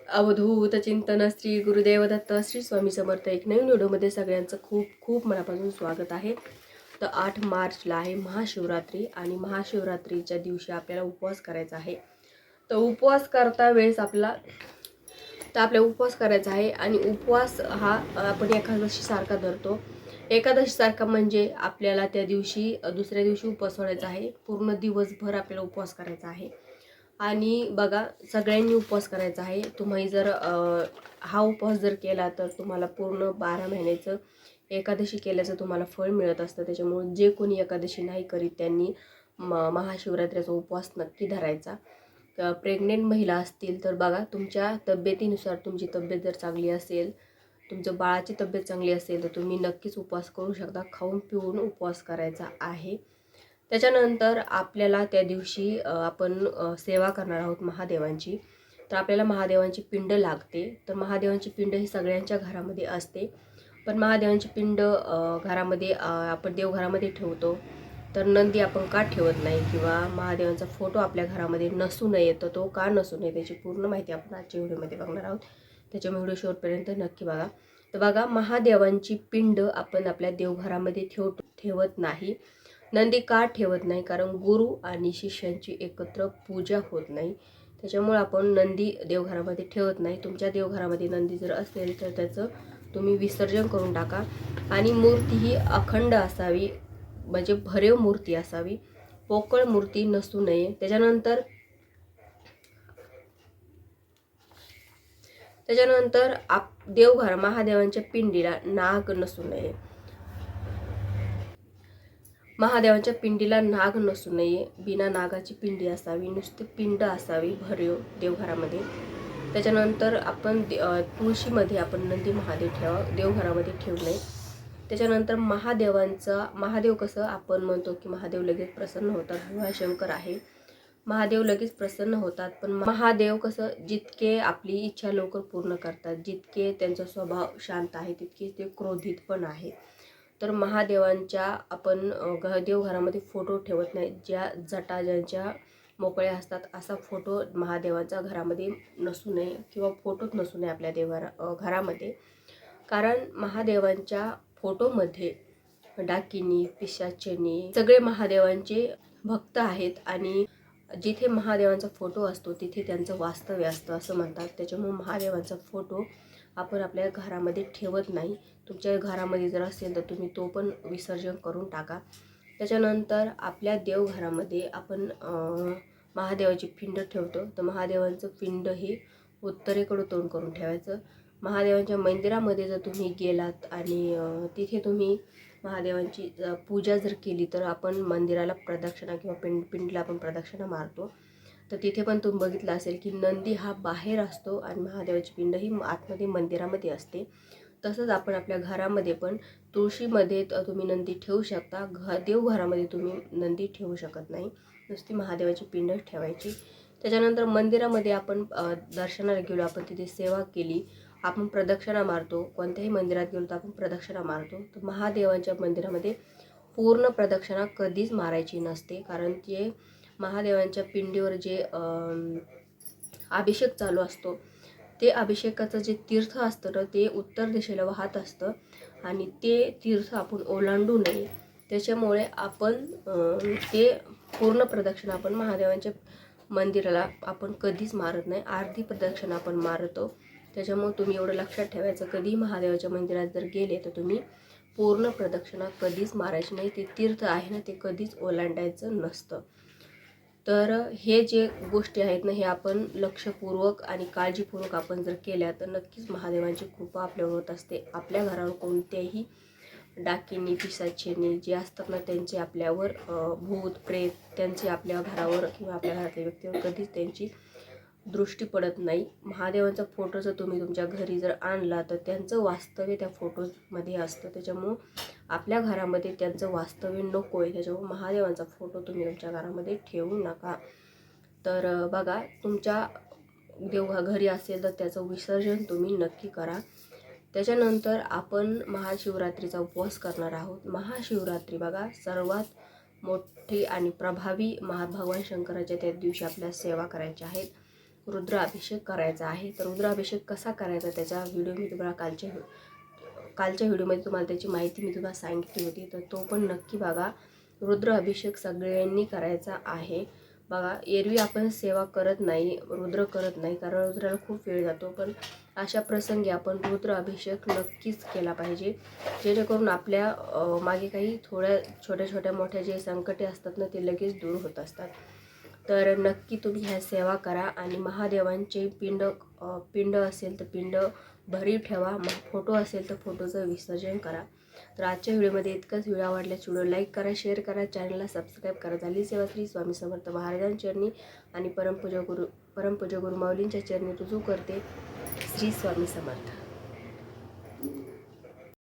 अवधूत चिंतन श्री गुरुदेव दत्त श्री स्वामी समर्थ एक नवीन व्हिडिओमध्ये सगळ्यांचं खूप खूप मनापासून स्वागत आहे. तर 8 मार्चला आहे महाशिवरात्री आणि महाशिवरात्रीच्या दिवशी आपल्याला उपवास करायचा आहे. तर उपवास करता वेळेस आपल्याला उपवास करायचा आहे आणि उपवास हा आपण एकादशी सारखा धरतो. एकादशी सारखा म्हणजे आपल्याला त्या दिवशी दुसऱ्या दिवशी उपवास सोडायचा आहे. पूर्ण दिवसभर आपल्याला उपवास करायचा आहे. आणि बघा सगळ्यांनी उपवास करायचा आहे. तुम्ही जर हा उपवास जर केला तर तुम्हाला पूर्ण 12 महिन्याचं एकादशी केल्याचं तुम्हाला फळ मिळत असतं. त्याच्यामुळे जे कोणी एकादशी नाही करीत त्यांनी महाशिवरात्रीचा उपवास नक्की धरायचा. प्रेग्नेंट महिला असतील तर बघा तुमच्या तब्येतीनुसार, तुमची तब्येत जर चांगली असेल, तुमच्या बाळाची तब्येत चांगली असेल तर तुम्ही नक्कीच उपवास करू शकता. खाऊन पिऊन उपवास करायचा आहे. त्याच्यानंतर आपल्याला त्या दिवशी आपण सेवा करणार आहोत महादेवांची. तर आपल्याला महादेवांची पिंड लागते. तर महादेवांची पिंड ही सगळ्यांच्या घरामध्ये असते. पण महादेवांची पिंड घरामध्ये आपण देवघरामध्ये ठेवतो. तर नंदी आपण का ठेवत नाही किंवा महादेवांचा फोटो आपल्या घरामध्ये नसू नये, तर तो का नसू नये त्याची पूर्ण माहिती आपण आजच्या व्हिडिओमध्ये बघणार आहोत. त्याच्यामुळे व्हिडिओ शेवटपर्यंत नक्की बघा. तर बघा महादेवांची पिंड आपण आपल्या देवघरामध्ये ठेवत नाही. नंदी का ठेवत नाही? कारण गुरु आणि शिष्यांची एकत्र पूजा होत नाही. त्याच्यामुळे आपण नंदी देवघरामध्ये ठेवत नाही. तुमच्या देवघरामध्ये नंदी जर असेल तर त्याचं तुम्ही विसर्जन करून टाका. आणि मूर्ती ही अखंड असावी, म्हणजे भरीव मूर्ती असावी, पोकळ मूर्ती नसू नये. त्याच्यानंतर देवघर महादेवांच्या पिंडीला नाग नसू नये. महादेवांच्या पिंडीला नाग नसू नये. बिना नागाची पिंडी असावी, नुसती पिंड असावी भरीव देवघरामध्ये. त्याच्यानंतर आपण तुळशीमध्ये आपण नंदी महादेव देवघरामध्ये ठेवू नये. त्याच्यानंतर महादेव कसं आपण म्हणतो की महादेव लगेच प्रसन्न होतात, भोळाशंकर आहे, महादेव लगेच प्रसन्न होतात. पण महादेव कसं जितके आपली इच्छा लवकर पूर्ण करतात, जितके त्यांचा स्वभाव शांत आहे, तितके ते क्रोधित पण आहे. तर महादेवांच्या आपण देवघरामध्ये फोटो ठेवत नाही. ज्या जटा ज्यांच्या मोकळ्या असतात असा फोटो महादेवाचा घरामध्ये नसू नये किंवा फोटोच नसू नये आपल्या घरामध्ये. कारण महादेवांच्या फोटोमध्ये डाकिनी, पिशाचिनी सगळे महादेवांचे भक्त आहेत आणि जिथे महादेवांचा फोटो असतो तिथे त्यांचं वास्तव्य असतं असं म्हणतात. त्याच्यामुळे महादेवांचा फोटो आपण आपल्या घरामध्ये ठेवत नाही. तुमच्या घरामध्ये जर असेल तर तुम्ही तो पण विसर्जन करून टाका. त्याच्यानंतर आपल्या देवघरामध्ये आपण महादेवाची पिंड ठेवतो. तर महादेवांचं पिंड हे उत्तरेकडे तोंड करून ठेवायचं. महादेवांच्या मंदिरामध्ये जर तुम्ही गेलात आणि तिथे तुम्ही महादेवांची पूजा जर केली तर आपण मंदिराला प्रदक्षिणा किंवा पिंडला आपण प्रदक्षिणा मारतो. तर तिथे पण तुम्ही बघितलं असेल की नंदी हा बाहेर असतो आणि महादेवाची पिंड ही आतमध्ये मंदिरामध्ये असते. तसंच आपण आपल्या घरामध्ये पण तुळशीमध्ये तुम्ही नंदी ठेवू शकता. देवघरामध्ये तुम्ही नंदी ठेवू शकत नाही, नुसती महादेवाची पिंड ठेवायची. त्याच्यानंतर मंदिरामध्ये आपण दर्शनाला गेलो, आपण तिथे सेवा केली, आपण प्रदक्षिणा मारतो. कोणत्याही मंदिरात गेलो तर आपण प्रदक्षिणा मारतो. तर महादेवांच्या मंदिरामध्ये पूर्ण प्रदक्षिणा कधीच मारायची नसते. कारण ते महादेवांच्या पिंडीवर जे अभिषेक चालू असतो, ते अभिषेकाचं जे तीर्थ असतं ना ते उत्तर दिशेला वाहत असतं आणि ते तीर्थ आपण ओलांडू नये. त्याच्यामुळे आपण ते पूर्ण प्रदक्षिणा आपण महादेवांच्या मंदिराला आपण कधीच मारत नाही. अर्धी प्रदक्षिणा आपण मारतो. त्याच्यामुळे तुम्ही एवढं लक्षात ठेवायचं, कधी महादेवाच्या मंदिरात जर गेले तर तुम्ही पूर्ण प्रदक्षिणा कधीच मारायची नाही. ते तीर्थ आहे ना ते कधीच ओलांडायचं नसतं. तर हे जे गोष्टी आहेत ना हे आपण लक्षपूर्वक आणि काळजीपूर्वक आपण जर केल्या तर नक्कीच महादेवांची कृपा आपल्यावर होत असते. आपल्या घरावर कोणत्याही डाकिनी, पिशाचिनी जे असतात ना त्यांचे आपल्यावर भूत प्रेत त्यांचे आपल्या घरावर किंवा आपल्या घरातल्या व्यक्तीवर कधीच त्यांची दृष्टी पडत नाही. महादेवांचा फोटो जर तुम्ही तुमच्या घरी जर आणला तर त्यांचं वास्तव्य त्या फोटोमध्ये असतं. त्याच्यामुळं आपल्या घरामध्ये त्यांचं वास्तव्य नको आहे. त्याच्यामुळे महादेवांचा फोटो तुम्ही तुमच्या घरामध्ये ठेवू नका. तर बघा तुमच्या घरी असेल तर त्याचं विसर्जन तुम्ही नक्की करा. त्याच्यानंतर आपण महाशिवरात्रीचा उपवास करणार आहोत. महाशिवरात्री बघा सर्वात मोठी आणि प्रभावी भगवान शंकराच्या त्या दिवशी आपल्याला सेवा करायची आहेत. रुद्राभिषेक करायचा आहे. तर रुद्राभिषेक कसा करायचा त्याचा व्हिडिओ मी तुम्हाला कालच्या व्हिडिओमध्ये तुम्हाला त्याची माहिती मी तुम्हाला सांगितली होती, तर तो पण नक्की बघा. रुद्र अभिषेक सगळ्यांनी करायचा आहे. बघा, एरवी आपण सेवा करत नाही, रुद्र करत नाही, कारण रुद्राला खूप वेळ जातो. पण अशा प्रसंगी आपण रुद्र अभिषेक नक्कीच केला पाहिजे, जेणेकरून आपल्या मागे काही थोड्या छोट्या मोठ्या जे संकटे असतात ना, ते लगेच दूर होत असतात. तर नक्की तुम्ही ह्या सेवा करा आणि महादेवांचे पिंड असेल तर पिंड भरीव ठेवा, फोटो असेल तर फोटोचं विसर्जन करा. तर आजच्या व्हिडिओमध्ये इतकंच. व्हिडिओ आवडल्यास व्हिडिओ लाईक करा, शेअर करा, चॅनलला सबस्क्राईब करा. झाली सेवा श्री स्वामी समर्थ महाराजांच्या चरणी आणि परमपूज्य गुरु माऊलींच्या चरणी रुजू करते. श्री स्वामी समर्थ.